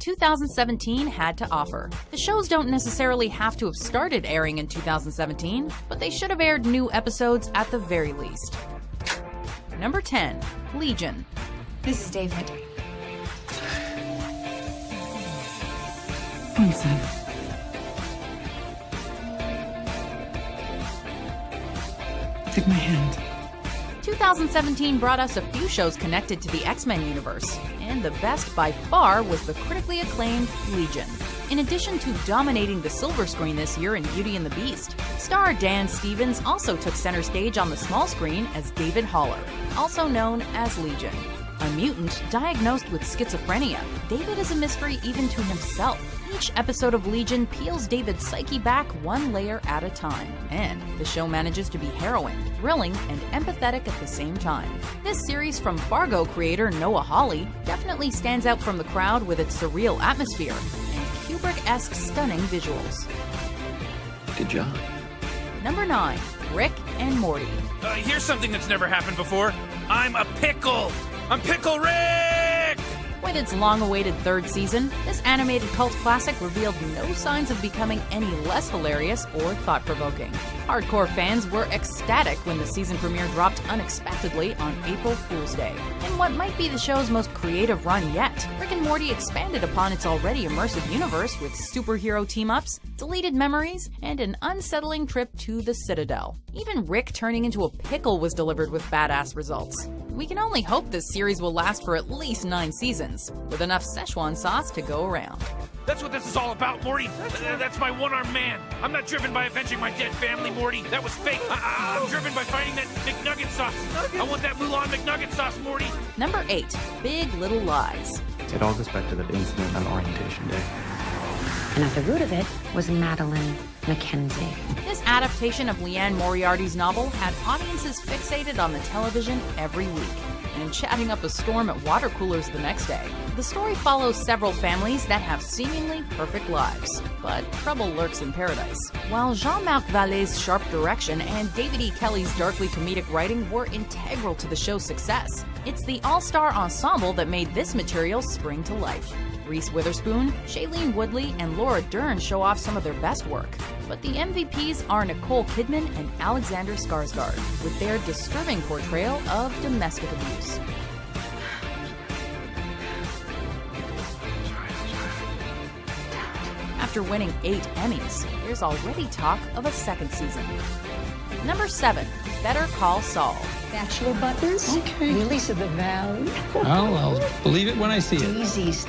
2017 had to offer. The shows don't necessarily have to have started airing in 2017, but they should have aired new episodes at the very least. Number 10. Legion. This is David. One son. Take my hand. 2017 brought us a few shows connected to the X-Men universe, and the best by far was the critically acclaimed Legion. In addition to dominating the silver screen this year in Beauty and the Beast, star Dan Stevens also took center stage on the small screen as David Haller, also known as Legion. A mutant diagnosed with schizophrenia, David is a mystery even to himself. Each episode of Legion peels David's psyche back one layer at a time, and the show manages to be harrowing, thrilling, and empathetic at the same time. This series from Fargo creator Noah Hawley definitely stands out from the crowd with its surreal atmosphere and Kubrick-esque stunning visuals. Good job. Number 9. Rick and Morty. Here's something that's never happened before. I'm a pickle! I'm Pickle Rick! With its long-awaited third season, this animated cult classic revealed no signs of becoming any less hilarious or thought-provoking. Hardcore fans were ecstatic when the season premiere dropped unexpectedly on April Fool's Day. In what might be the show's most creative run yet, Rick and Morty expanded upon its already immersive universe with superhero team-ups, deleted memories, and an unsettling trip to the Citadel. Even Rick turning into a pickle was delivered with badass results. We can only hope this series will last for at least 9 seasons, with enough Szechuan sauce to go around. That's what this is all about, Morty. That's my one-armed man. I'm not driven by avenging my dead family, Morty. That was fake. I'm driven by finding that McNugget sauce. I want that Mulan McNugget sauce, Morty. Number 8. Big Little Lies. It all goes back to that incident on orientation day. And at the root of it was Madeline Mackenzie. This adaptation of Leanne Moriarty's novel had audiences fixated on the television every week and chatting up a storm at water coolers the next day. The story follows several families that have seemingly perfect lives, but trouble lurks in paradise. While Jean-Marc Vallée's sharp direction and David E. Kelley's darkly comedic writing were integral to the show's success, it's the all-star ensemble that made this material spring to life. Reese Witherspoon, Shailene Woodley, and Laura Dern show off some of their best work. But the MVPs are Nicole Kidman and Alexander Skarsgård, with their disturbing portrayal of domestic abuse. After winning 8 Emmys, there's already talk of a second season. Number 7. Better Call Saul. Bachelor buttons? Okay. Lilies of the Valley. I'll believe it when I see it.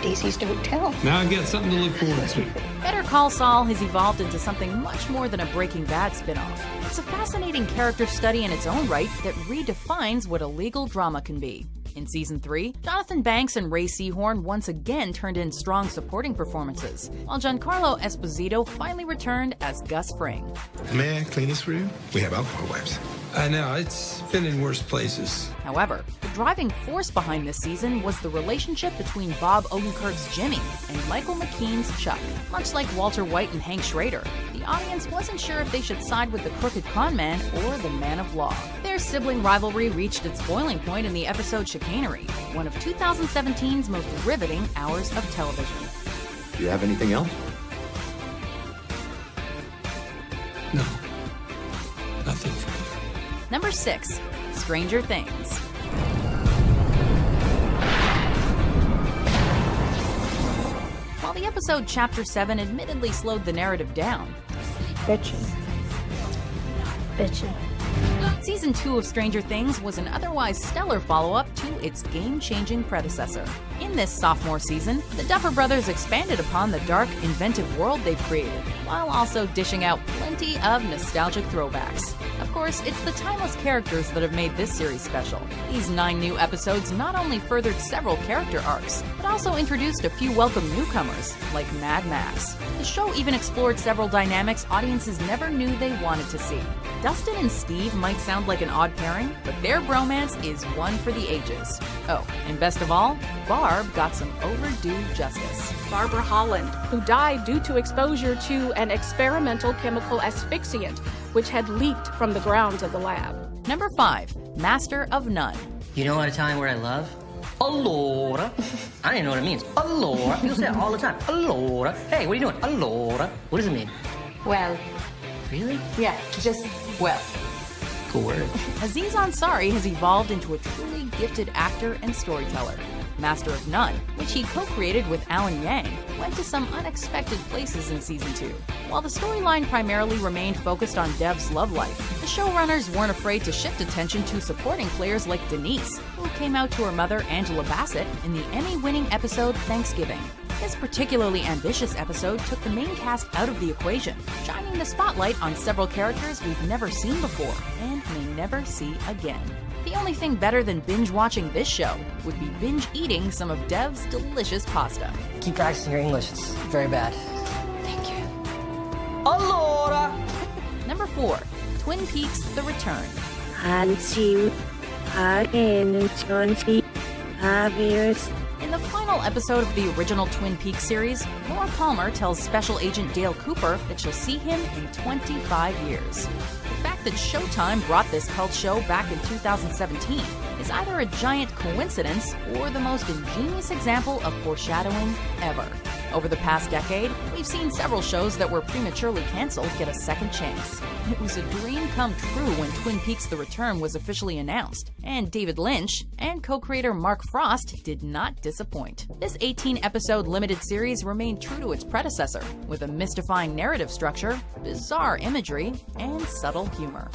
Daisies don't tell. Now I've got something to look forward to. Better Call Saul has evolved into something much more than a Breaking Bad spin-off. It's a fascinating character study in its own right that redefines what a legal drama can be. In Season 3, Jonathan Banks and Ray Seahorn once again turned in strong supporting performances, while Giancarlo Esposito finally returned as Gus Fring. May I clean this for you? We have alcohol wipes. I know, it's been in worse places. However, the driving force behind this season was the relationship between Bob Odenkirk's Jimmy and Michael McKean's Chuck. Much like Walter White and Hank Schrader, the audience wasn't sure if they should side with the crooked con man or the man of law. Their sibling rivalry reached its boiling point in the episode Chicanery, one of 2017's most riveting hours of television. Do you have anything else? No. Nothing further. Number 6. Stranger Things. While the episode Chapter 7 admittedly slowed the narrative down, Bitchin'. Season 2 of Stranger Things was an otherwise stellar follow-up to its game-changing predecessor. In this sophomore season, the Duffer Brothers expanded upon the dark, inventive world they've created, while also dishing out plenty of nostalgic throwbacks. Of course, it's the timeless characters that have made this series special. These 9 new episodes not only furthered several character arcs, but also introduced a few welcome newcomers, like Mad Max. The show even explored several dynamics audiences never knew they wanted to see. Dustin and Steve might sound like an odd pairing, but their bromance is one for the ages. Oh, and best of all, Barb got some overdue justice. Barbara Holland, who died due to exposure to an experimental chemical asphyxiant, which had leaked from the grounds of the lab. Number 5. Master of None. You know what Italian word I love? Allora. I don't even know what it means. Allora. You'll say it all the time. Allora. Hey, what are you doing? Allora. What does it mean? Well, Really? yeah, just well. Cool word. Aziz Ansari has evolved into a truly gifted actor and storyteller. Master of None, which he co-created with Alan Yang, went to some unexpected places in Season 2. While the storyline primarily remained focused on Dev's love life, the showrunners weren't afraid to shift attention to supporting players like Denise, who came out to her mother Angela Bassett in the Emmy-winning episode Thanksgiving. This particularly ambitious episode took the main cast out of the equation, shining the spotlight on several characters we've never seen before and may never see again. The only thing better than binge-watching this show would be binge-eating some of Dev's delicious pasta. Keep practicing your English. It's very bad. Thank you. Allora. Number 4. Twin Peaks: The Return. In the final episode of the original Twin Peaks series, Laura Palmer tells Special Agent Dale Cooper that she'll see him in 25 years. The fact that Showtime brought this cult show back in 2017 is either a giant coincidence or the most ingenious example of foreshadowing ever. Over the past decade, we've seen several shows that were prematurely canceled get a second chance. It was a dream come true when Twin Peaks: The Return was officially announced, and David Lynch and co-creator Mark Frost did not disappoint. This 18-episode limited series remained true to its predecessor, with a mystifying narrative structure, bizarre imagery, and subtle humor.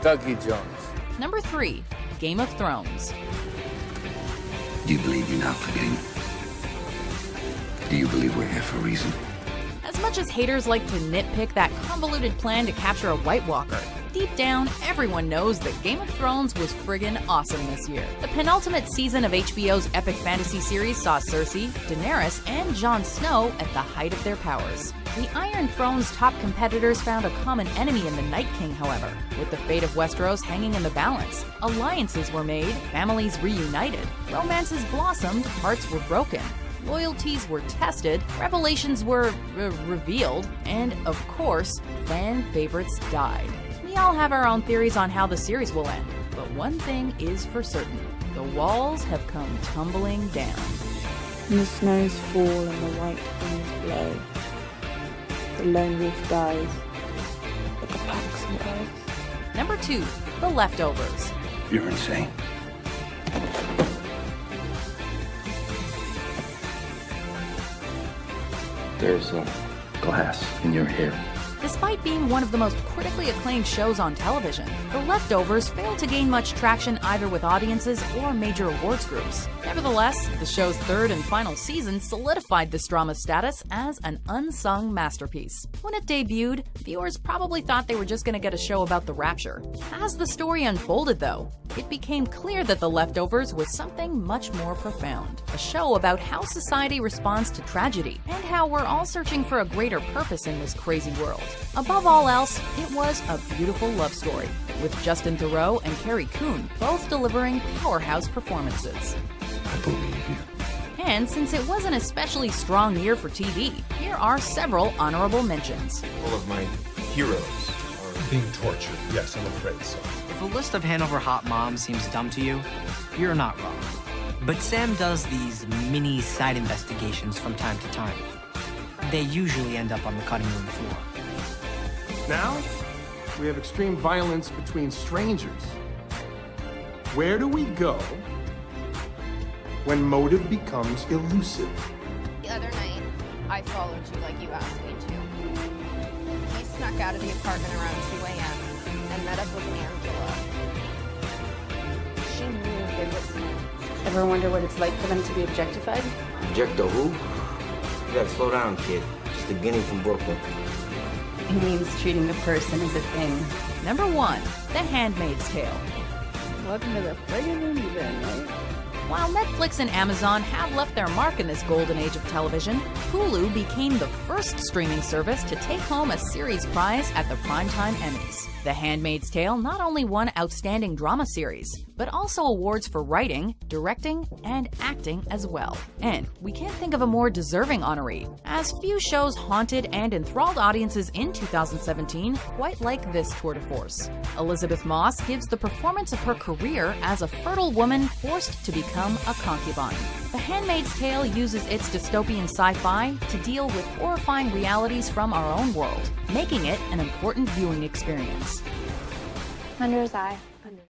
Dougie Jones. Number 3. Game of Thrones. Do you believe you're not the game? Do you believe we're here for a reason? As much as haters like to nitpick that convoluted plan to capture a White Walker, deep down, everyone knows that Game of Thrones was friggin' awesome this year. The penultimate season of HBO's epic fantasy series saw Cersei, Daenerys, and Jon Snow at the height of their powers. The Iron Throne's top competitors found a common enemy in the Night King, however, with the fate of Westeros hanging in the balance. Alliances were made, families reunited, romances blossomed, hearts were broken. Loyalties were tested, revelations were revealed, and, of course, fan favorites died. We all have our own theories on how the series will end, but one thing is for certain. The walls have come tumbling down. And the snows fall and the white winds blow. The lone wolf dies, but the pack survives. Number 2. The Leftovers. You're insane. There's a glass in your hair. Despite being one of the most critically acclaimed shows on television, The Leftovers failed to gain much traction either with audiences or major awards groups. Nevertheless, the show's third and final season solidified this drama's status as an unsung masterpiece. When it debuted, viewers probably thought they were just going to get a show about the Rapture. As the story unfolded, though, it became clear that The Leftovers was something much more profound. A show about how society responds to tragedy, and how we're all searching for a greater purpose in this crazy world. Above all else, it was a beautiful love story, with Justin Theroux and Carrie Coon both delivering powerhouse performances. I believe you. And since it was an especially strong year for TV, here are several honorable mentions. All of my heroes are being tortured. Yes, I'm afraid so. If a list of Hanover hot moms seems dumb to you, you're not wrong. But Sam does these mini side investigations from time to time. They usually end up on the cutting room floor. Now, we have extreme violence between strangers. Where do we go when motive becomes elusive? The other night, I followed you like you asked me to. I snuck out of the apartment around 2 a.m. and met up with Angela. She knew they were listening. Ever wonder what it's like for them to be objectified? Objecto who? You gotta slow down, kid. Just a guinea from Brooklyn. It means treating a person as a thing. Number 1. The Handmaid's Tale. Welcome to the friggin' movie then, right? While Netflix and Amazon have left their mark in this golden age of television, Hulu became the first streaming service to take home a series prize at the Primetime Emmys. The Handmaid's Tale not only won Outstanding Drama Series, but also awards for writing, directing, and acting as well. And we can't think of a more deserving honoree, as few shows haunted and enthralled audiences in 2017 quite like this tour de force. Elizabeth Moss gives the performance of her career as a fertile woman forced to become a concubine. The Handmaid's Tale uses its dystopian sci-fi to deal with horrifying realities from our own world, making it an important viewing experience. Under's Eye.